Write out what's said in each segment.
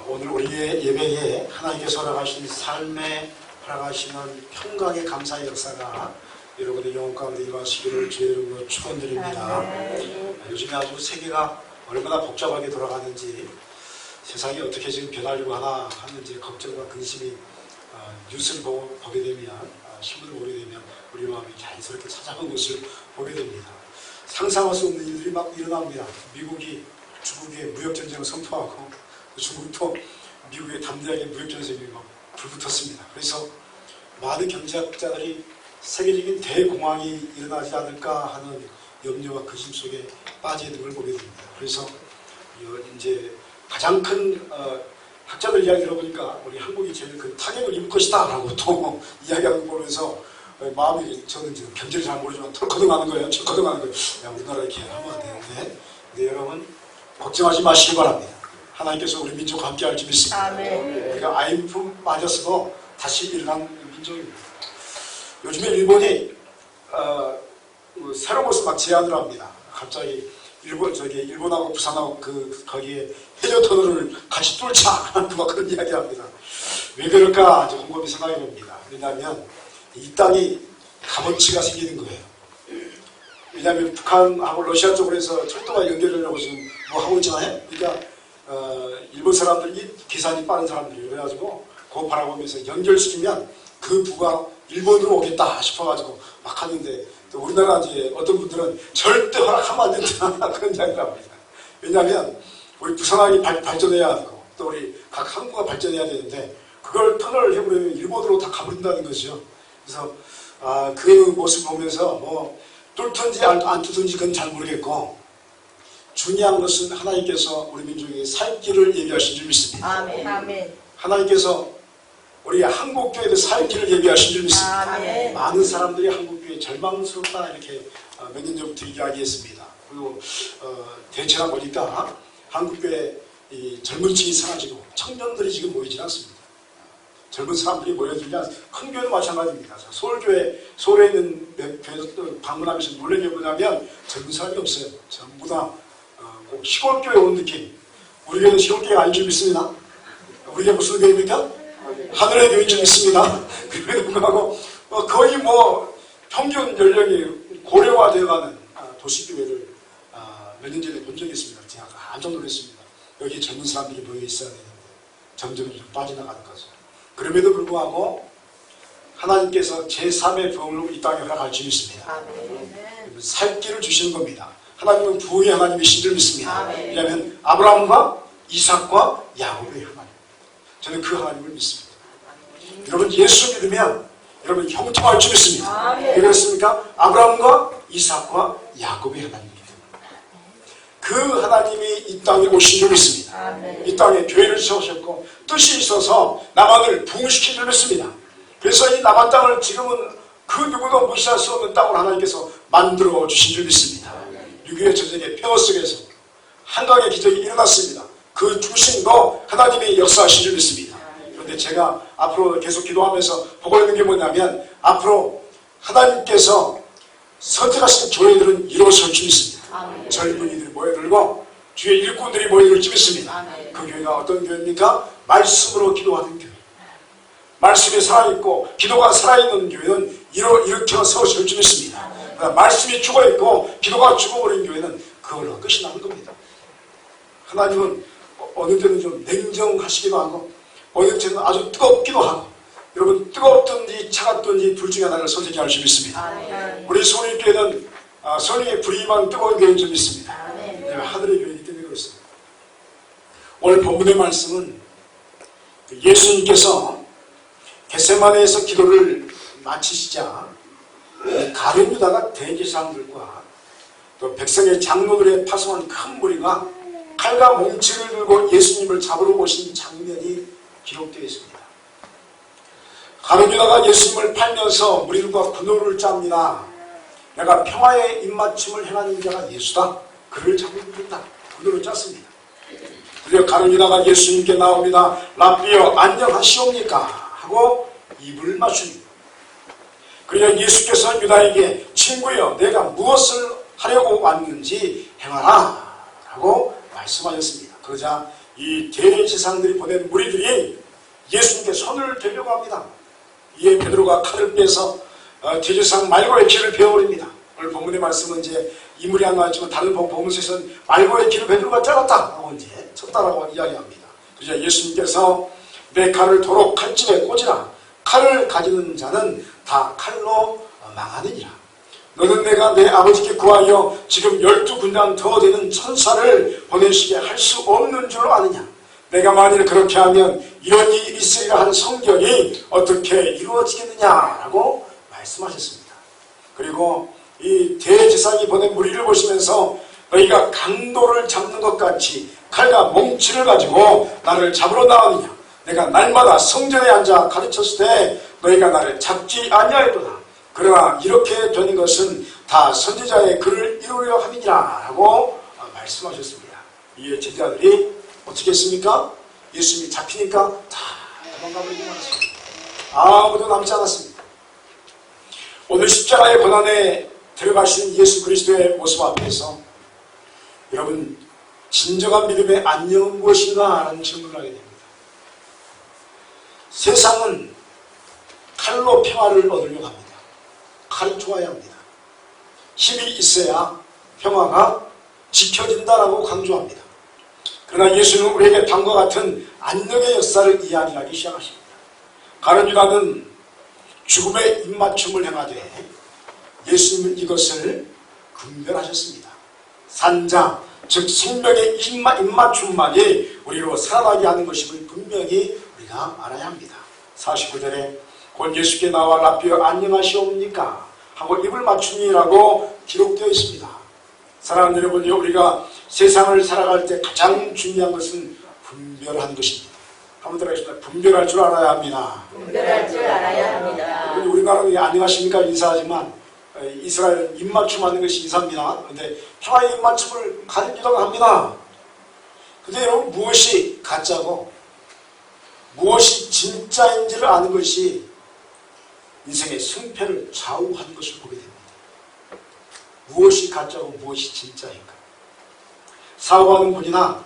오늘 우리의 예배에 하나님께서 허락하신 삶에 허락하시는 평강의 감사의 역사가 여러분의 영혼 가운데 일어나시기를 주의 이름으로 축원드립니다. 요즘에 아주 세계가 얼마나 복잡하게 돌아가는지, 세상이 어떻게 지금 변하려고 하나 하는지 걱정과 근심이 뉴스를 보게 되면, 신문을 보게 되면 우리 마음이 자연스럽게 찾아간 것을 보게 됩니다. 상상할 수 없는 일들이 막 일어납니다. 미국이 중국에 무역전쟁을 선포하고 중국도 미국에 담대하게 무역전쟁이 불붙었습니다. 그래서 많은 경제학자들이 세계적인 대공황이 일어나지 않을까 하는 염려와 근심 속에 빠져 있는 걸 보게 됩니다. 그래서 이제 가장 큰 학자들 이야기 들어보니까 우리 한국이 제일 큰 타격을 입을 것이다 라고 또 이야기하는 거 보면서 마음이, 저는 지금 경제를 잘 모르지만 털커덩하는 거예요. 털커덩하는 거예요. 야, 우리나라 이렇게 하면 안 되는데. 근데 여러분 걱정하지 마시기 바랍니다. 하나님께서 우리 민족과 함께 할지 믿습니다. 아멘. 우리가 IMF 맞았어도 다시 일어난 민족입니다. 요즘에 일본이 새로운 것을 막 제안을 합니다. 갑자기 일본하고 부산하고 거기에 해저 터널을 같이 뚫자 막 그런 이야기합니다. 왜 그럴까 아주 곰곰이 생각해 봅니다. 왜냐하면 이 땅이 값어치가 생기는 거예요. 왜냐하면 북한하고 러시아 쪽으로 해서 철도가 연결하려고 지금 뭐 하고 있잖아요. 그러니까 일본 사람들이 계산이 빠른 사람들이 그래가지고 그거 바라보면서 연결시키면 그 부가 일본으로 오겠다 싶어가지고 막 하는데, 또 우리나라 이제 어떤 분들은 절대 허락하면 안 된다 그런 이야기를 합니다. 왜냐하면 우리 부산항이 발전해야 하고 또 우리 각 항구가 발전해야 되는데 그걸 터널을 해버리면 일본으로 다 가버린다는 거죠. 그래서 그 모습 보면서 뭐 뚫든지 안 뚫든지 그건 잘 모르겠고, 중요한 것은 하나님께서 우리 민족에게 살 길을 예비하신 줄 믿습니다. 아멘. 하나님께서 우리 한국교회에 살 길을 예비하신 줄 믿습니다. 아멘. 많은 사람들이 한국교회 절망스럽다 이렇게 몇 년 전부터 이야기했습니다. 그리고 대체나 보니까 한국교회 이 젊은 층이 사라지고 청년들이 지금 모이지 않습니다. 젊은 사람들이 모여들지 않습니다. 큰 교회도 마찬가지입니다. 서울에 있는 교회 방문하면서 놀란 게 뭐냐면 젊은 사람이 없어요. 전부 다 꼭 시골교회 온 느낌. 우리 교회는 시골교회가 아닌 줄 믿습니다. 우리 교회 무슨 교회입니까? 하늘의 교회인 줄 믿습니다. 그럼에도 불구하고 거의 뭐 평균 연령이 고령화되어가는 도시교회를 몇 년 전에 본 적이 있습니다. 제가 깜짝 놀랐습니다. 여기 젊은 사람들이 모여 있어야 되는데 점점 빠져나가는 거죠. 그럼에도 불구하고 하나님께서 제3의 부흥을 이 땅에 허락할 줄 믿습니다. 살 길을 주시는 겁니다. 하나님은 부흥의 하나님이신 줄 믿습니다. 왜냐하면 아브라함과 이삭과 야곱의 하나님, 저는 그 하나님을 믿습니다. 여러분 예수 믿으면 여러분 형통할 줄 믿습니다. 왜 그렇습니까? 아브라함과 이삭과 야곱의 하나님입니다. 그 하나님이 이 땅에 오신 줄 믿습니다. 이 땅에 교회를 세우셨고 뜻이 있어서 남한을 부흥시킨 줄 믿습니다. 그래서 이 남한 땅을 지금은 그 누구도 무시할 수 없는 땅으로 하나님께서 만들어 주신 줄 믿습니다. 6.25 전쟁의 폐허 속에서 한강의 기적이 일어났습니다. 그 중심도 하나님의 역사하신 줄 믿습니다. 그런데 제가 앞으로 계속 기도하면서 보고 있는 게 뭐냐면, 앞으로 하나님께서 선택하신 교회들은 일어설 줄 믿습니다. 젊은이들이 모여들고 주의 일꾼들이 모여들 줄 믿습니다. 그 교회가 어떤 교회입니까? 말씀으로 기도하는 교회. 말씀이 살아있고 기도가 살아있는 교회는 일으켜 세워질 줄 믿습니다. 말씀이 죽어있고 기도가 죽어버린 교회는 그걸로 끝이 나는 겁니다. 하나님은 어느 때는 좀 냉정하시기도 하고 어느 때는 아주 뜨겁기도 하고, 여러분 뜨겁든지 차갑든지 둘 중에 하나를 선택할 수 믿습니다. 우리 성령교회는 성령의 불이 임한 뜨거운 교회인 줄 믿습니다. 하늘의 교회이기 때문에 그렇습니다. 오늘 본문의 말씀은 예수님께서 겟세마네에서 기도를 마치시자 가룟 유다가 대제사장들과 또 백성의 장로들의 파송한 큰 무리가 칼과 몽치를 들고 예수님을 잡으러 오신 장면이 기록되어 있습니다. 가룟 유다가 예수님을 팔면서 무리들과 군호를 짭니다. 내가 평화의 입맞춤을 행하는 자가 예수다. 그를 잡으러 부른다. 군호를 짰습니다. 드디어 가룟 유다가 예수님께 나옵니다. 랍비여 안녕하시옵니까? 하고 입을 맞춥니다. 그러자 예수께서 유다에게 친구여 내가 무엇을 하려고 왔는지 행하라 라고 말씀하셨습니다. 그러자 이 대제사장들이 보낸 무리들이 예수님께 손을 대려고 합니다. 이에 베드로가 칼을 빼서 대제사장 말고의 길을 베어버립니다. 오늘 본문의 말씀은 이제 인물이 안 나왔지만 다른 본문에서는 말고의 길을 베드로가 잘랐다 하고 이제 쳤다라고 이야기합니다. 그래서 예수님께서 내 칼을 도로 칼집에 꽂으라. 칼을 가지는 자는 다 칼로 망하느니라. 너는 내가 내 아버지께 구하여 지금 12군당 더 되는 천사를 보내시게 할 수 없는 줄 아느냐. 내가 만일 그렇게 하면 이런 일이 있으리라 하는 성경이 어떻게 이루어지겠느냐라고 말씀하셨습니다. 그리고 이 대제사장이 보낸 무리를 보시면서 너희가 강도를 잡는 것 같이 칼과 몽치를 가지고 나를 잡으러 나오느냐. 내가 날마다 성전에 앉아 가르쳤을 때 너희가 나를 잡지 아니하였도다. 그러나 이렇게 되는 것은 다 선지자의 글을 이루려 함이니라 라고 말씀하셨습니다. 이에 제자들이 어떻게 했습니까? 예수님이 잡히니까 다 도망가버리고 말았습니다. 아무도 남지 않았습니다. 오늘 십자가의 고난에 들어가신 예수 그리스도의 모습 앞에서 여러분 진정한 믿음의 안녕은 무엇인가 하는 질문을 하게 됩니다. 세상은 칼로 평화를 얻으려고 합니다. 칼이 좋아야 합니다. 힘이 있어야 평화가 지켜진다라고 강조합니다. 그러나 예수는 우리에게 다음과 같은 안녕의 역사를 이야기하기 시작하십니다. 가룟 유다는 죽음의 입맞춤을 행하되 예수님은 이것을 분별하셨습니다. 산자, 즉 생명의 입맞춤만이 우리로 살아나게 하는 것임을 분명히 우리가 알아야 합니다. 49절에 곧 예수께 나와 라삐어 안녕하시옵니까 하고 입을 맞춤이라고 기록되어 있습니다. 사랑하는 여러분, 우리가 세상을 살아갈 때 가장 중요한 것은 분별하는 것입니다. 한번 더 하겠습니다. 분별할 줄 알아야 합니다. 분별할 줄 알아야 합니다. 우리나라는 안녕하십니까 인사하지만 이스라엘 입맞춤하는 것이 인사입니다. 그런데 평화의 입맞춤을 가리키려고 합니다. 근데 여러분, 무엇이 가짜고 무엇이 진짜인지를 아는 것이 인생의 승패를 좌우하는 것을 보게 됩니다. 무엇이 가짜고 무엇이 진짜인가. 사고하는 분이나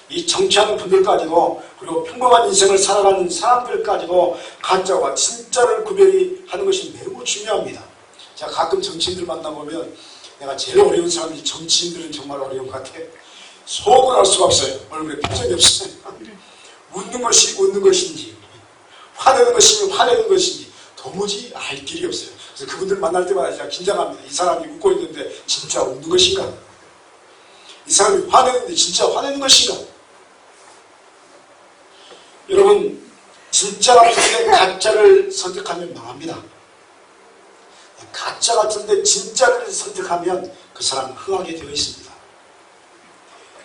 이 정치하는 분들까지도 그리고 평범한 인생을 살아가는 사람들까지도 가짜와 진짜를 구별이 하는 것이 매우 중요합니다. 제가 가끔 정치인들 만나보면 내가 제일 어려운 사람이 정치인들은 정말 어려운 것 같아요. 속을 알 수가 없어요. 얼굴에 표정이 없어요. 웃는 것이 웃는 것인지 화내는 것이 화내는 것인지 도무지 알 길이 없어요. 그래서 그분들 만날 때마다 제가 긴장합니다. 이 사람이 웃고 있는데 진짜 웃는 것인가? 이 사람이 화내는데 진짜 화내는 것인가? 여러분, 진짜 같은데 가짜를 선택하면 망합니다. 가짜 같은데 진짜를 선택하면 그 사람은 흥하게 되어 있습니다.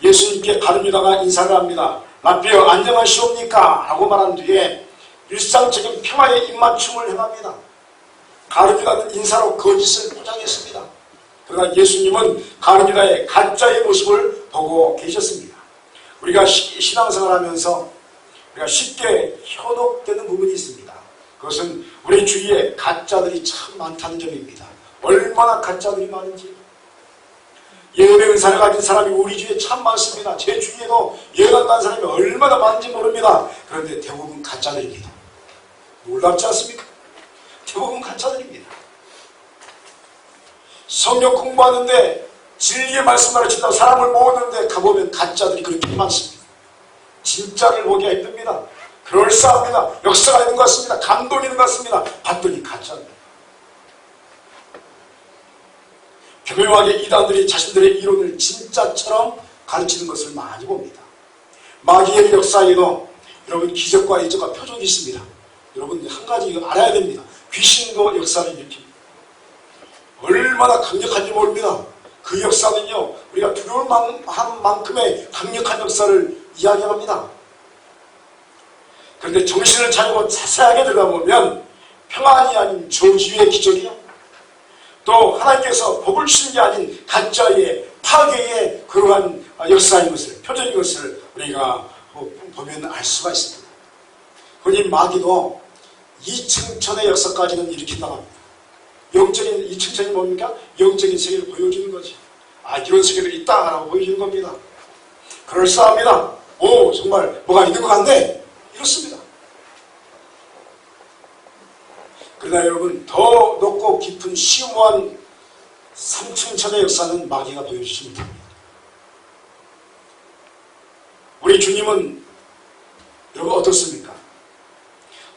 예수님께 가룟 유다가 인사를 합니다. 라삐어 안녕하시옵니까? 라고 말한 뒤에 일상적인 평화의 입맞춤을 행합니다. 가룟 유다는 인사로 거짓을 포장했습니다. 그러나 예수님은 가룟 유다의 가짜의 모습을 보고 계셨습니다. 우리가 신앙생활 하면서 우리가 쉽게 현혹되는 부분이 있습니다. 그것은 우리 주위에 가짜들이 참 많다는 점입니다. 얼마나 가짜들이 많은지. 예언의 은사를 가진 사람이 우리 주위에 참 많습니다. 제 주위에도 예언한 사람이 얼마나 많은지 모릅니다. 그런데 대부분 가짜들입니다. 놀랍지 않습니까? 대부분 가짜들입니다. 성경 공부하는데 진리의 말씀 가르친다고 사람을 모으는데 가보면 가짜들이 그렇게 많습니다. 진짜를 보기가 힘듭니다. 그럴싸합니다. 역사가 있는 것 같습니다. 감동이 있는 것 같습니다. 봤더니 가짜입니다. 교묘하게 이단들이 자신들의 이론을 진짜처럼 가르치는 것을 많이 봅니다. 마귀의 역사에도 여러분 기적과 이적과 표적이 있습니다. 여러분 한 가지 알아야 됩니다. 귀신도 역사를 일으킵니다. 얼마나 강력한지 모릅니다. 그 역사는요, 우리가 두려울 만큼의 강력한 역사를 이야기합니다. 그런데 정신을 차리고 자세하게 들어가보면 평안이 아닌 저주의 기적이요, 또 하나님께서 복을 주신 게 아닌 가짜의 파괴의 그러한 역사인 것을, 표적인 것을 우리가 보면 알 수가 있습니다. 그러니 마귀도 이층천의 역사까지는 일으킨다고 합니다. 영적인 이층천이 뭡니까? 영적인 세계를 보여주는 거지. 아, 이런 세계도 있다라고 보여주는 겁니다. 그럴싸합니다. 오, 정말 뭐가 있는 것 같네. 이렇습니다. 그러나 여러분, 더 높고 깊은 심오한 3층천의 역사는 마귀가 보여주지 못합니다. 우리 주님은 여러분 어떻습니까?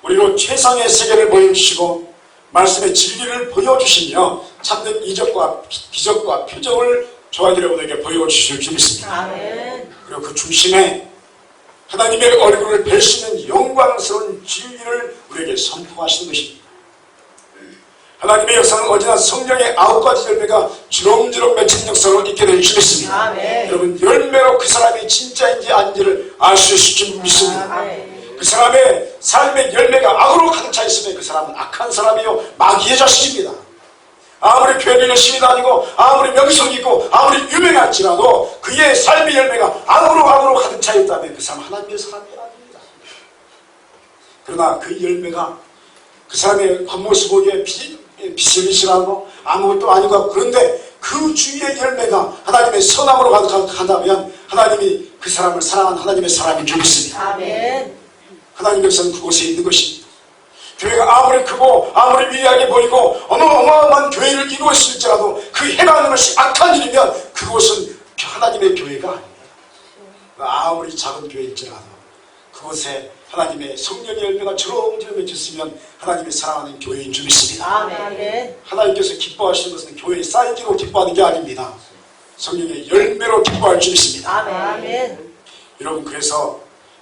우리로 최상의 세계를 보여주시고 말씀의 진리를 보여주시며 참된 이적과 기적과 표적을 저희들 여러분에게 보여주실 줄 믿습니다. 아멘. 그리고 그 중심에 하나님의 얼굴을 뵐 수 있는 영광스러운 진리를 우리에게 선포하시는 것입니다. 하나님의 역사는 언제나 성령의 9가지 열매가 주렁주렁 맺힌 역사를 있게 될 줄 믿습니다. 아멘. 여러분, 열매로 그 사람이 진짜인지 아닌지를 알 수 있을 줄 믿습니다. 아멘. 그 사람의 삶의 열매가 악으로 가득 차 있으면 그 사람은 악한 사람이요 마귀의 자식입니다. 아무리 교회를 열심히 다니고 아무리 명성이 있고 아무리 유명할지라도 그의 삶의 열매가 악으로 가득 차 있다면 그 사람은 하나님의 사람이 아닙니다. 그러나 그 열매가 그 사람의 겉모습 보기에 비실비실하고 아무것도 아니고 그런데 그 주위의 열매가 하나님의 선함으로 가득한다면 하나님이 그 사람을 사랑하는 하나님의 사람인 줄 믿습니다. 아멘. 하나님의 역사는 그곳에 있는 것입니다. 교회가 아무리 크고 아무리 위대하게 보이고 어마어마한 교회를 이루었을지라도 그 행하는 것이 악한 일이면 그곳은 하나님의 교회가 아닙니다. 아무리 작은 교회일지라도 그곳에 하나님의 성령의 열매가 주렁주렁 맺혔으면 하나님의 사랑하는 교회인 줄 믿습니다. 아멘. 하나님께서 기뻐하시는 것은 교회의 쌓이기로 기뻐하는 게 아닙니다. 성령의 열매로 기뻐할 줄 믿습니다. 아멘. 여러분, 그래서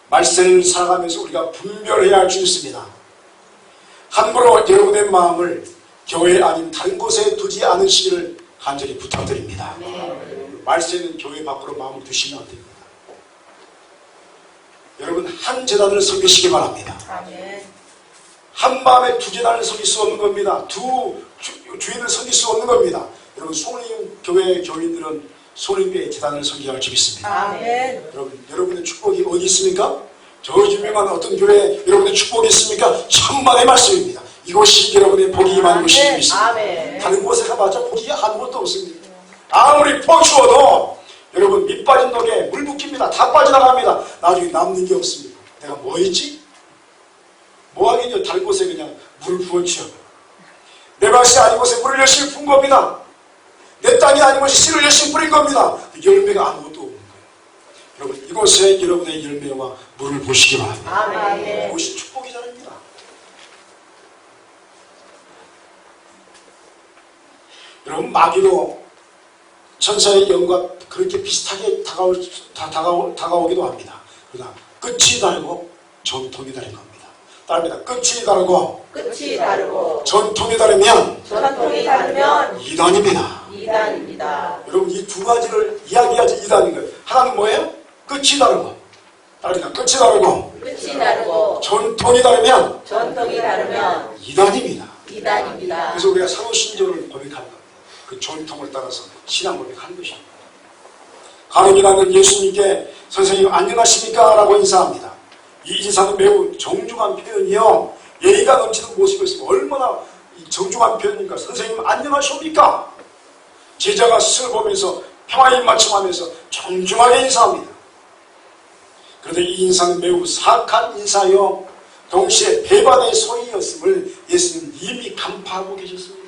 말씀을 살아가면서 우리가 분별해야 할 줄 믿습니다. 함부로 여러분의 마음을 교회 아닌 다른 곳에 두지 않으시기를 간절히 부탁드립니다. 말씀은 교회 밖으로 마음을 두시면 안 됩니다. 여러분, 한 재단을 섬기시기 바랍니다. 아멘. 한 마음에 두 재단을 섬길 수 없는 겁니다. 두 주인을 섬길 수 없는 겁니다. 여러분, 소림교회 교인들은 소림교회 재단을 섬겨야 할 줄 믿습니다. 아멘. 여러분의 축복이 어디 있습니까? 저 유명한 어떤 교회에 여러분의 축복이 있습니까? 천만의 말씀입니다. 이곳이 여러분의 복이 임하는 곳이 있습니다. 아멘. 다른 곳에 가봤자 복이 아무것도 없습니다. 아무리 폭 추워도 여러분 밑 빠진 독에 물 붓깁니다. 다 빠져나갑니다. 나중에 남는 게 없습니다. 내가 뭐 했지? 뭐 하겠냐? 다른 곳에 그냥 물을 부었죠. 내 밭이 아닌 곳에 물을 열심히 푼 겁니다. 내 땅이 아닌 곳에 씨를 열심히 뿌린 겁니다. 열매가 아무것도 없는 거예요. 여러분, 이곳에 여러분의 열매와 물을 보시기 바랍니다. 아멘. 이곳이 축복의 자리입니다. 여러분, 마귀도 천사의 영과 그렇게 비슷하게 다가오기도 합니다. 그러나 끝이 다르고 전통이 다른 겁니다. 따릅니다. 끝이 다르고 끝이 다르고 전통이 다르면 전통이 다르면 이단입니다. 이단입니다. 여러분, 이 두 가지를 이야기하지 이단인 거예요. 하나는 뭐예요? 끝이 다르고, 따릅니다. 끝이 다르고 끝이 다르고 전통이 다르면 전통이 다르면 이단입니다. 이단입니다. 그래서 우리가 사도신조를 고백하는 겁니다. 그 전통을 따라서 신앙 고백하는 것입니다. 가는 길하는 예수님께 선생님 안녕하십니까? 라고 인사합니다. 이 인사는 매우 정중한 표현이요. 예의가 넘치는 모습이었으면 얼마나 정중한 표현입니까? 선생님 안녕하십니까? 제자가 스스로 보면서 평화의 입맞춤하면서 정중하게 인사합니다. 그런데 이 인사는 매우 사악한 인사요. 동시에 배반의 소리였음을 예수님은 이미 간파하고 계셨습니다.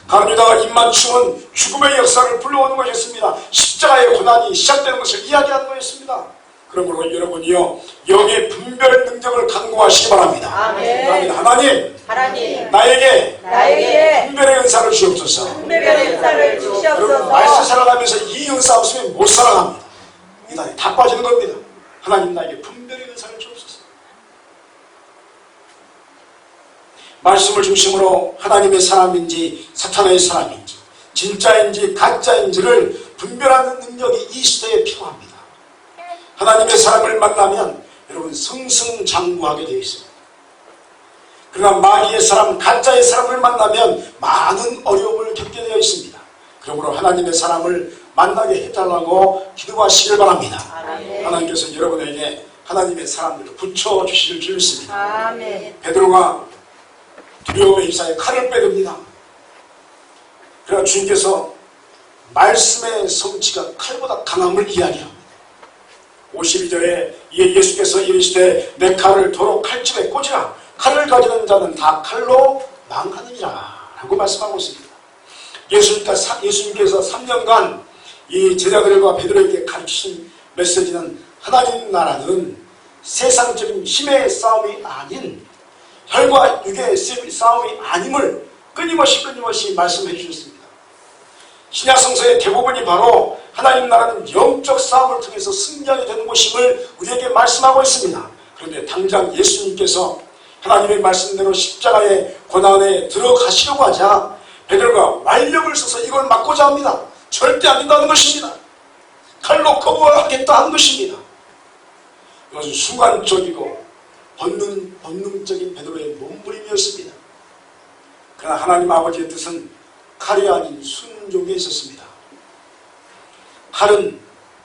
가룟유다가 입맞춤은 죽음의 역사를 불러오는 것이었습니다. 십자가의 고난이 시작되는 것을 이야기하는 것이었습니다. 그러므로 여러분이요, 영의 분별 능력을 강구하시기 바랍니다. 아멘. 하나님, 나에게 분별의 은사를 주옵소서. 분별의 은사를 여러분, 주시옵소서. 말씀 살아가면서 이 은사 없으면 못 살아갑니다. 이단이 다 빠지는 겁니다. 하나님, 나에게 분별의 은사를 주옵소서. 말씀을 중심으로 하나님의 사람인지 사탄의 사람인지 진짜인지 가짜인지를 분별하는 능력이 이 시대에 필요합니다. 하나님의 사람을 만나면 여러분 승승장구하게 되어 있습니다. 그러나 마귀의 사람, 가짜의 사람을 만나면 많은 어려움을 겪게 되어 있습니다. 그러므로 하나님의 사람을 만나게 해달라고 기도하시길 바랍니다. 아멘. 하나님께서 여러분에게 하나님의 사람들을 붙여주실 줄 믿습니다. 아멘. 베드로가 두려움의 입사에 칼을 빼듭니다. 그러나 주님께서 말씀의 성취가 칼보다 강함을 이야기합니다. 52절에 예수께서 이르시되 내 칼을 도로 칼집에 꽂으라. 칼을 가지는 자는 다 칼로 망하느니라 라고 말씀하고 있습니다. 예수님께서 3년간 이 제자들과 베드로에게 가르치신 메시지는 하나님 나라는 세상적인 힘의 싸움이 아닌 혈과 육의 싸움이 아님을 끊임없이 말씀해 주셨습니다. 신약성서의 대부분이 바로 하나님 나라는 영적 싸움을 통해서 승리하게 되는 것임을 우리에게 말씀하고 있습니다. 그런데 당장 예수님께서 하나님의 말씀대로 십자가의 고난에 들어가시려고 하자 베드로가 완력을 써서 이걸 막고자 합니다. 절대 안 된다는 것입니다. 칼로 거부하겠다 하는 것입니다. 이것은 순간적이고 본능적인 베드로의 몸부림이었습니다. 그러나 하나님 아버지의 뜻은 칼이 아닌 순종에 있었습니다. 칼은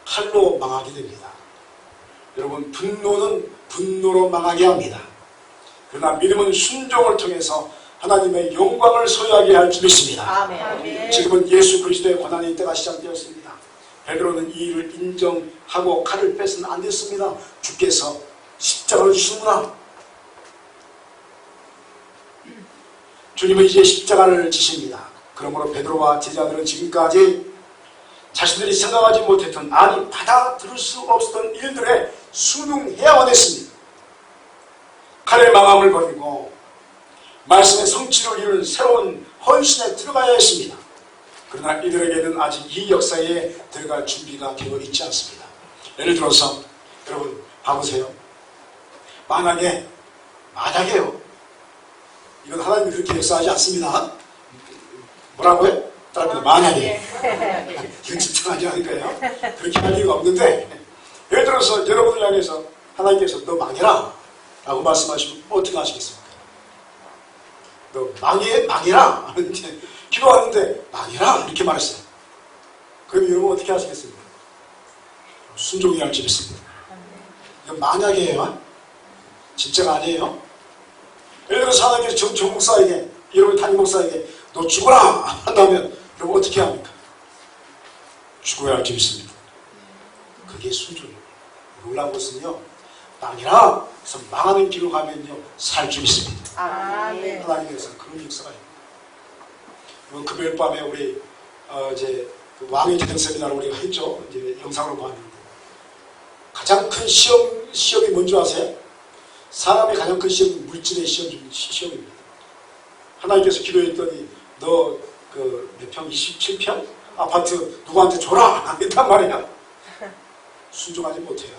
칼로 망하게 됩니다. 여러분, 분노는 분노로 망하게 합니다. 그러나 믿음은 순종을 통해서 하나님의 영광을 소유하게 할 줄 믿습니다. 아멘. 지금은 예수 그리스도의 고난의 때가 시작되었습니다. 베드로는 이 일을 인정하고 칼을 빼서는 안 됐습니다. 주께서 십자가를 주시는구나. 주님은 이제 십자가를 지십니다. 그러므로 베드로와 제자들은 지금까지 자신들이 생각하지 못했던, 아니 받아들일 수 없었던 일들에 순응해야만 했습니다. 칼의 망함을 버리고 말씀의 성취를 이루는 새로운 헌신에 들어가야 했습니다. 그러나 이들에게는 아직 이 역사에 들어갈 준비가 되어 있지 않습니다. 예를 들어서 여러분 봐보세요. 만약에요. 이건 하나님이 그렇게 역사하지 않습니다. 뭐라고요? 따라합니다. 만약에. 이건 집착하지 않을까요? 그렇게 할 이유가 없는데, 예를 들어서 여러분을 향해서 하나님께서 너 망해라 라고 말씀하시면 어떻게 하시겠습니까? 너 망해라. 기도하는데 망해라 이렇게 말했어요. 그럼 여러분 어떻게 하시겠습니까? 순종해야 할 줄 믿습니다. 이건 만약이에요. 진짜가 아니에요. 예를 들어서 하나님께서 정 목사에게, 여러분 담임 목사에게 너 죽어라 한다면 여러분 어떻게 합니까? 죽어야 할 줄 믿습니다. 그게 순종이에요. 놀라운 것은요, 망해라 그래서 망하는 길로 가면요 살 줄 믿습니다. 아멘. 하나님께서 그런 역사가 있습니다. 금요일 밤에 우리 이제 그 왕의 재정 세미나를 우리가 했죠. 이제 영상으로 봤는데 가장 큰 시험이 뭔지 아세요? 사람의 가장 큰 시험은 물질의 시험입니다. 하나님께서 기도했더니 너 그 몇 평? 27평? 아파트 누구한테 줘라! 했단 말이야. 순종하지 못해요.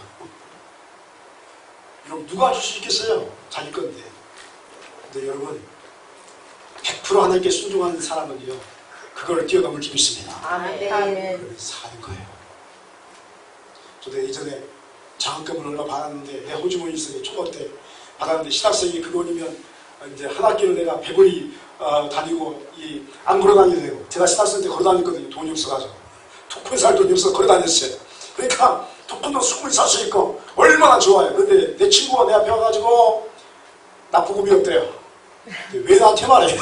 여러분 누가 줄 수 있겠어요? 자기 건데. 근데 여러분 100% 하나님께 순종하는 사람은요 그걸 뛰어넘을 줄 믿습니다. 아멘. 그러면 사는 거예요. 저도 예전에 장학금을 얼마 받았는데 내 호주머니 있어요. 초보 때 받았는데 신학생이 그 돈이면 이제 한 학기를 내가 배불리 다니고 안 걸어 다니도 되고, 제가 신학생 때 걸어 다녔거든요. 돈이 없어가지고 토큰 살 돈이 없어서 걸어 다녔어요. 그러니까 토큰도 수금을 살 수 있고 얼마나 좋아요. 근데 내 친구가 내 앞에 와가지고 납부금이 없대요. 왜 나한테 말해?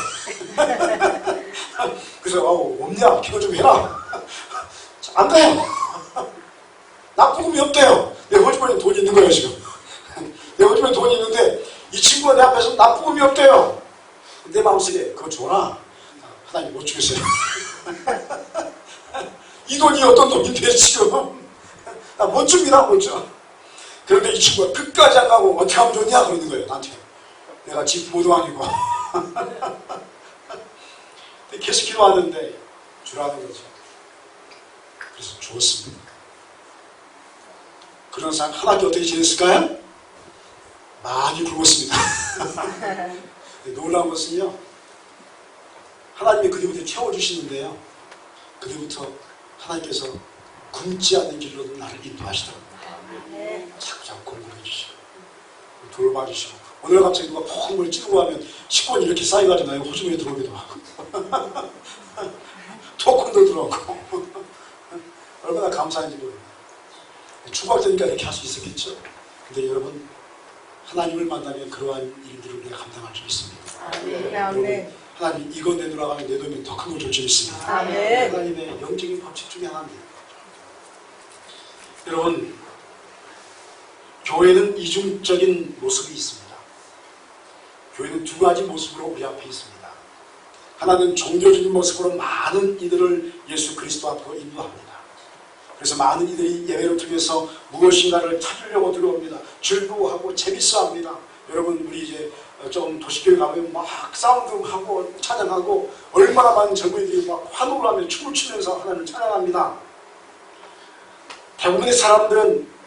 그래서 없냐? 기도 좀 해라. 안 돼요. 납부금이 없대요. 내 호주머니에 돈이 있는 거예요 지금. 내 호주머니에 돈이 있는데 이 친구가 내 앞에서 납부금이 없대요. 내 마음속에 그거 줘라. 하나님 못 주겠어요. 이 돈이 어떤 돈인데 지금 나 못 줍니다. 못 줘. 그런데 이 친구가 끝까지 안 가고 어떻게 하면 좋냐 그러는 거예요 나한테. 내가 집 부모도 아니고. 계속 기도하는데 주라는 거죠. 그래서 줬습니다. 그런 사람 한 학기 어떻게 지냈을까요? 많이 굶었습니다. 놀라운 것은요, 하나님이 그 뒤부터 채워주시는데요, 그 뒤부터 하나님께서 굶지 않는 길로도 나를 인도하시더라고요. 자꾸 공부해 주시고 돌봐주시고, 오늘 갑자기 누가 콩을 찌르고 하면 식권이 이렇게 쌓여가지고 나의 호주머니에 들어오기도 하고 토큰도 들어오고 얼마나 감사한지 모릅니다. 중학생이니까 이렇게 할 수 있었겠죠. 근데 여러분 하나님을 만나면 그러한 일들을 우리가 감당할 수 있습니다. 아멘. 여러분 하나님 이거 내놓으라고 하면 내놓으면 더 큰 걸 줄 수 있습니다. 아멘. 하나님의 영적인 법칙 중에 하나입니다. 여러분 교회는 이중적인 모습이 있습니다. 교회는 두 가지 모습으로 우리 앞에 있습니다. 하나는 종교적인 모습으로 많은 이들을 예수 그리스도 앞으로 인도합니다. 그래서 많은 이들이 예배를 통해서 무엇인가를 찾으려고 들어옵니다. 즐거워하고 재밌어합니다. 여러분, 우리 이제 좀 도시교회 가면 막 사운드하고 찬양하고 얼마나 많은 젊은이들이 막 환호를 하며 춤을 추면서 하나님을 찬양합니다. 대부분의 사람들은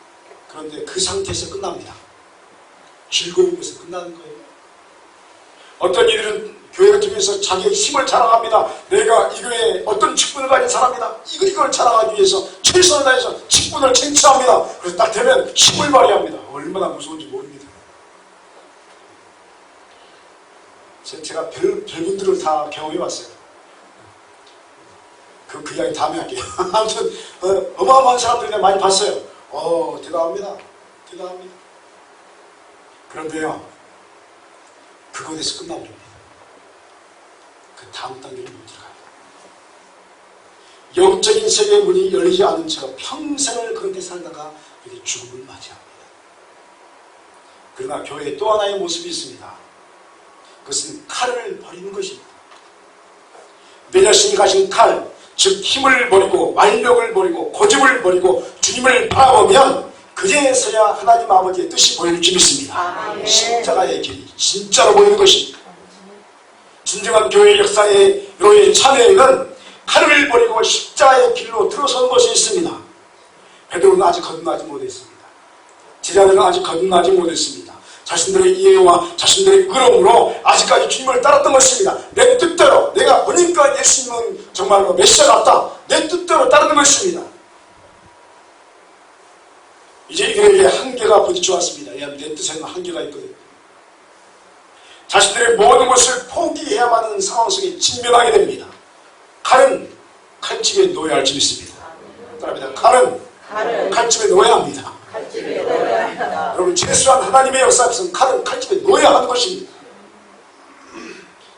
그런데 그 상태에서 끝납니다. 즐거운 것에서 끝나는 거예요. 어떤 이들은 교회를 통해서 자기의 힘을 자랑합니다. 내가 이 교회에 어떤 직분을 가진 사람이다. 이걸 자랑하기 위해서 최선을 다해서 직분을 쟁취합니다. 그래서 딱 되면 힘을 발휘합니다. 얼마나 무서운지 모릅니다. 제가 별분들을 다 경험해봤어요. 그 이야기 다음에 할게요. 아무튼 어마어마한 사람들이 내가 많이 봤어요. 대단합니다. 대단합니다. 그런데요, 그곳에서 끝나버립니다. 그 다음 단계를 못 들어가요. 영적인 세계의 문이 열리지 않은 채로 평생을 그렇게 살다가 이렇게 죽음을 맞이합니다. 그러나 교회에 또 하나의 모습이 있습니다. 그것은 칼을 버리는 것입니다. 내 자신이 가진 칼, 즉 힘을 버리고 완력을 버리고 고집을 버리고 주님을 바라보면 그제서야 하나님 아버지의 뜻이 보일 줄 믿습니다. 십자가의 길이 진짜로 보이는 것입니다. 진정한 교회 역사의 참여에는 칼을 버리고 십자가의 길로 들어선 것이 있습니다. 베드로는 아직 거듭나지 못했습니다. 제자들은 아직 거듭나지 못했습니다. 자신들의 이해와 자신들의 의로움으로 아직까지 주님을 따랐던 것입니다. 내 뜻대로 내가 보니까 예수님은 정말로 메시아 같다. 내 뜻대로 따르는 것입니다. 이제 이들에게 한계가 부딪혀 왔습니다. 내 뜻에는 한계가 있거든요. 자신들의 모든 것을 포기해야만 하는 상황 속에 직면하게 됩니다. 칼은 칼집에 놓여야 할 줄 믿습니다. 따라합니다. 칼은 칼집에 놓여야 합니다. 여러분, 최소한 하나님의 역사 앞에서는 칼은 칼집에 놓여야 하는 것입니다.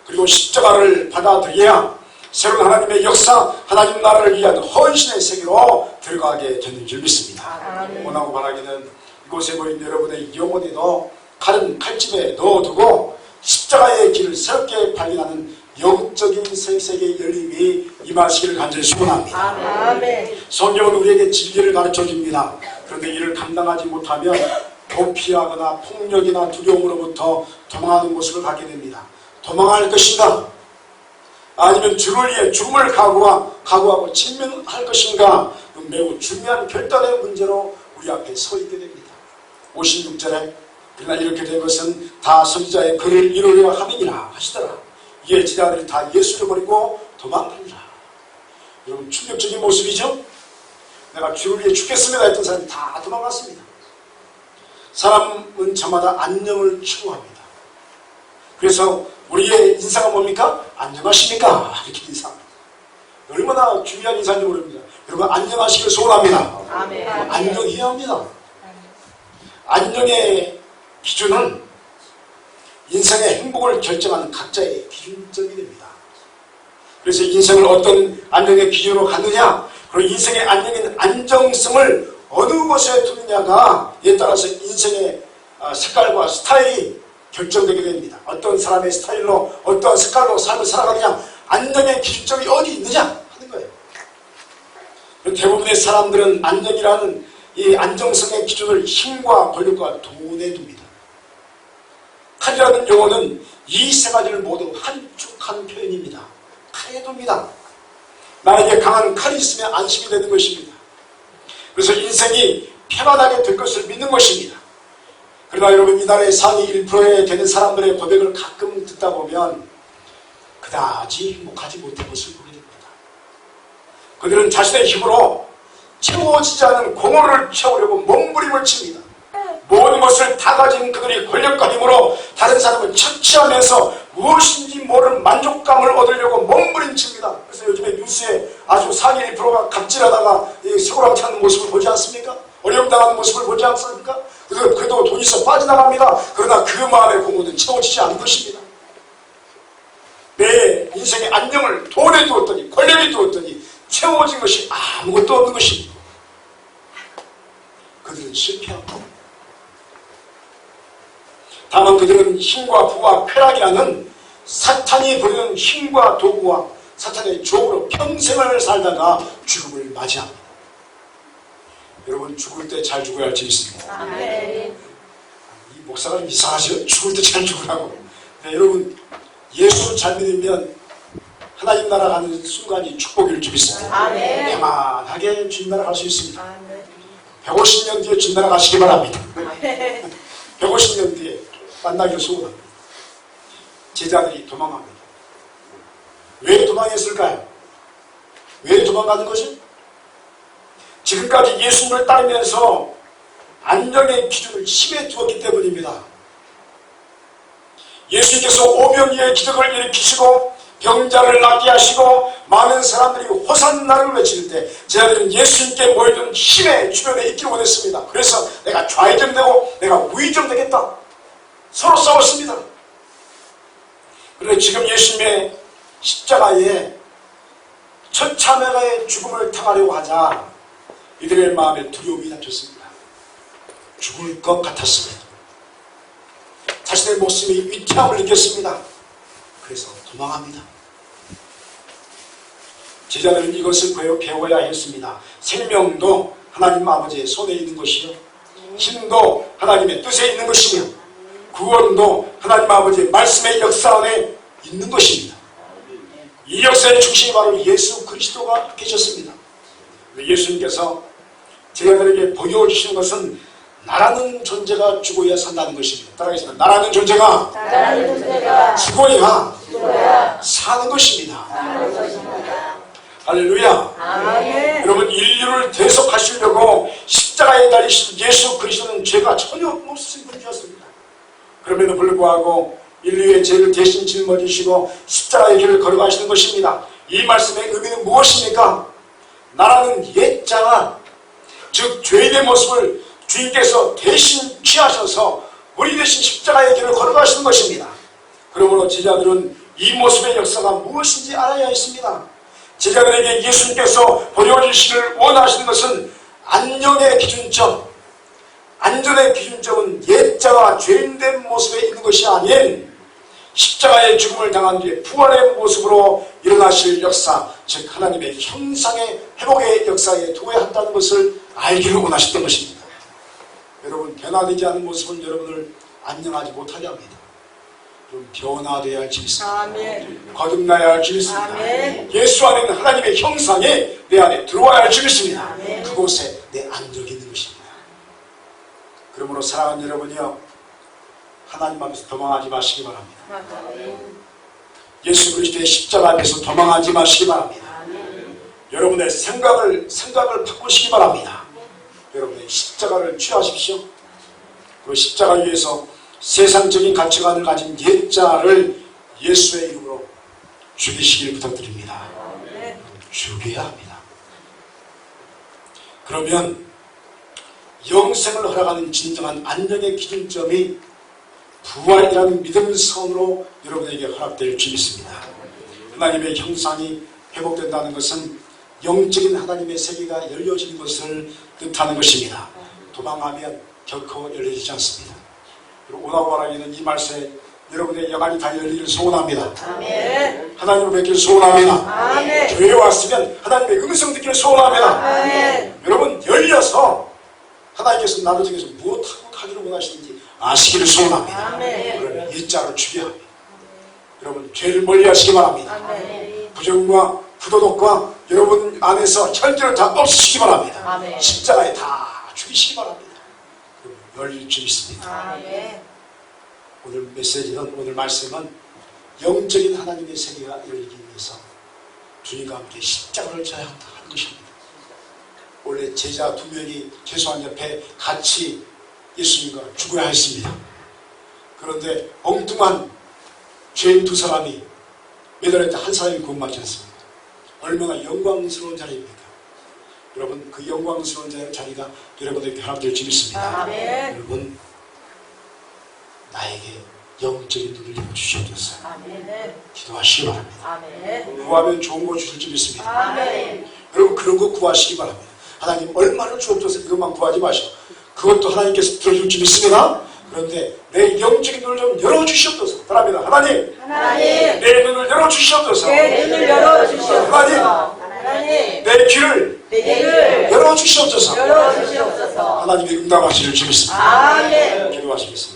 그리고 십자가를 받아들여야 새로운 하나님의 역사, 하나님 나라를 위한 헌신의 세계로 들어가게 되는 줄 믿습니다. 원하고 바라기는 이곳에 모인 여러분의 영혼에도 칼은 칼집에 넣어두고 십자가의 길을 새롭게 발견하는 영적인 세계의 열림이 임하시기를 간절히 축원합니다. 성경은 우리에게 진리를 가르쳐줍니다. 그런데 이를 감당하지 못하면 도피하거나 폭력이나 두려움으로부터 도망하는 모습을 갖게 됩니다. 도망할 것인가? 아니면 주를 위해 죽음을 각오하고 직면할 것인가? 매우 중요한 결단의 문제로 우리 앞에 서 있게 됩니다. 56절에 그러나 이렇게 된 것은 다 선지자의 글을 이루려 함이니라 하시더라. 이에 제자들이 다 예수를 버리고 도망가니라. 여러분, 충격적인 모습이죠? 내가 주를 위해 죽겠습니다 했던 사람이 다 도망갔습니다. 사람은 저마다 안녕을 추구합니다. 그래서 우리의 인사가 뭡니까? 안녕하십니까? 이렇게 인사합니다. 얼마나 중요한 인사인지 모릅니다. 여러분, 안녕하시길 소원합니다. 안녕해야 합니다. 안녕의 기준은 인생의 행복을 결정하는 각자의 기준점이 됩니다. 그래서 인생을 어떤 안녕의 기준으로 갖느냐, 그리고 인생의 안녕인 안정성을 어느 곳에 두느냐가에 따라서 인생의 색깔과 스타일이 결정되게 됩니다. 어떤 사람의 스타일로 어떤 색깔로 삶을 살아가느냐, 안녕의 기준점이 어디 있느냐 하는 거예요. 대부분의 사람들은 안녕이라는 이 안정성의 기준을 힘과 권력과 돈에 둡니다. 칼이라는 용어는 이 세 가지를 모두 한축한 표현입니다. 칼에 둡니다. 나에게 강한 칼이 있으면 안심이 되는 것입니다. 그래서 인생이 평안하게 될 것을 믿는 것입니다. 그러나 여러분, 이 나라의 상위 1%에 되는 사람들의 고백을 가끔 듣다 보면 그다지 행복하지 못한 것을 보게 됩니다. 그들은 자신의 힘으로 채워지지 않은 공허를 채우려고 몸부림을 칩니다. 모든 것을 다 가진 그들이 권력과 힘으로 다른 사람을 착취하면서 무엇인지 모를 만족감을 얻으려고 몸부림칩니다. 그래서 요즘에 뉴스에 아주 상위 1%가 갑질하다가 서울하게 하는 모습을 보지 않습니까? 어려움당하는 모습을 보지 않습니까? 그래도 돈이 있어 빠져나갑니다. 그러나 그 마음의 공허는 채워지지 않은 것입니다. 내 인생의 안녕을 돈에 두었더니 권력에 두었더니 채워진 것이 아무것도 없는 것입니다. 그들은 실패하고 다만 그들은 힘과 부와 쾌락이라는 사탄이 부리는 힘과 도구와 사탄의 종으로 평생을 살다가 죽음을 맞이합니다. 여러분, 죽을 때 잘 죽어야 할 줄 있습니다. 아멘. 이 목사가 좀 이상하죠? 죽을 때 잘 죽으라고. 네, 여러분, 예수 잘 믿으면 하나님 나라 가는 순간이 축복일 줄 믿습니다. 아멘. 평안하게 주님 나라 갈 수 있습니다. 아멘. 150년 뒤에 주님 나라 가시기 바랍니다. 아멘. 150년 뒤에 만나기를 소원합니다. 제자들이 도망갑니다. 왜 도망했을까요? 왜 도망가는 거죠? 지금까지 예수님을 따르면서 안정의 기준을 심해 두었기 때문입니다. 예수님께서 오병이의 기적을 일으키시고 병자를 낫게 하시고 많은 사람들이 호산나를 외칠 때 제자들은 예수님께 모여든 힘의 주변에 있기를 원했습니다. 그래서 내가 좌회전되고 내가 우회전되겠다. 서로 싸웠습니다. 그런데 지금 예수님의 십자가에 천차만별의 죽음을 당하려고 하자 이들의 마음에 두려움이 닥쳤습니다. 죽을 것 같았습니다. 자신의 목숨이 위태함을 느꼈습니다. 그래서 도망합니다. 제자들은 이것을 배워야 했습니다. 생명도 하나님 아버지의 손에 있는 것이요, 힘도 하나님의 뜻에 있는 것이며, 구원도 하나님 아버지의 말씀의 역사 안에 있는 것입니다. 이 역사의 중심이 바로 예수 그리스도가 계셨습니다. 예수님께서 제자들에게 보여주시는 것은 나라는 존재가 죽어야 산다는 것입니다. 따라하겠습니다. 나라는 존재가 죽어야 사는 것입니다. 할렐루야. 아멘. 여러분, 인류를 대속하시려고 십자가에 달리신 예수 그리스도는 죄가 전혀 없으신 분이었습니다. 그럼에도 불구하고 인류의 죄를 대신 짊어지시고 십자가의 길을 걸어가시는 것입니다. 이 말씀의 의미는 무엇입니까? 나라는 옛자가, 즉 죄인의 모습을 주님께서 대신 취하셔서 우리 대신 십자가의 길을 걸어가시는 것입니다. 그러므로 제자들은 이 모습의 역사가 무엇인지 알아야 했습니다. 제자들에게 예수님께서 보여주시기를 원하시는 것은 안녕의 기준점, 안전의 기준점은 옛자가 죄인된 모습에 있는 것이 아닌 십자가의 죽음을 당한 뒤에 부활의 모습으로 일어나실 역사, 즉 하나님의 형상의 회복의 역사에 두어야 한다는 것을 알기를 원하셨던 것입니다. 여러분, 변화되지 않은 모습은 여러분을 안녕하지 못하게 합니다. 여러분, 변화되어야 할 줄 있습니다. 아멘. 거듭나야 할 줄 있습니다. 아멘. 예수 안에 있는 하나님의 형상이 내 안에 들어와야 할 줄 있습니다. 아멘. 그곳에 내 안정이 있는 것입니다. 그러므로 사랑하는 여러분이요, 하나님 앞에서 도망하지 마시기 바랍니다. 아멘. 예수 그리스도의 십자가 앞에서 도망하지 마시기 바랍니다. 아멘. 여러분의 생각을 바꾸시기 바랍니다. 여러분의 십자가를 취하십시오. 그리고 십자가 위에서 세상적인 가치관을 가진 옛자를 예수의 이름으로 죽이시길 부탁드립니다. 아멘. 죽여야 합니다. 그러면 영생을 허락하는 진정한 안정의 기준점이 부활이라는 믿음의 선으로 여러분에게 허락될 줄 믿습니다. 하나님의 형상이 회복된다는 것은 영적인 하나님의 세계가 열려지는 것을 뜻하는 것입니다. 도망하면 결코 열려지지 않습니다. 그리고 오나보라기는 이 말씀에 여러분의 영안이 다 열리기를 소원합니다. 아멘. 하나님을 뵙기를 소원합니다. 아멘. 교회에 왔으면 하나님의 음성 듣기를 소원합니다. 아멘. 여러분, 열려서 하나님께서 나를 통해서 무엇하고 하기를 원하시는지 아시기를 소원합니다. 아멘. 그러면 일자로 죽여야 합니다. 여러분, 죄를 멀리하시기 바랍니다. 아멘. 부정과 부도덕과 여러분 안에서 혈기를 다 없애시기 바랍니다. 아멘. 십자가에 다 죽이시기 바랍니다. 열릴 줄 있습니다. 아멘. 오늘 메시지는, 오늘 말씀은 영적인 하나님의 세계가 열리기 위해서 주님과 함께 십자가를 져야 한다 하는 것입니다. 원래 제자 2명이 최소한 옆에 같이 예수님과 죽어야 했습니다. 그런데 엉뚱한 죄인 2사람이 매달릴 때 한 사람이 구원받지 않습니다. 얼마나 영광스러운 자리입니까? 여러분, 그 영광스러운 자리가 여러분에게 허락될 줄 믿습니다. 아멘. 여러분, 나에게 영적인 눈을 열어주시옵소서. 아멘. 기도하시기 바랍니다. 아멘. 구하면 좋은 거 주실 줄 믿습니다. 아멘. 여러분, 그런 거 구하시기 바랍니다. 하나님 얼마를 주옵소서, 이것만 구하지 마시고 그것도 하나님께서 들어줄 줄 믿습니다. 그런데 내 영적인 눈을 좀 열어주시옵소서. 바랍니다. 하나님, 하나님, 내 눈을 열어주시옵소서. 내 눈을 열어주시옵소서. 하나님, 하나님, 내 귀를 내 귀를 열어주시옵소서. 열어주시옵소서. 하나님의 응답하시길 주겠습니다. 아멘. 기도하시겠습니다.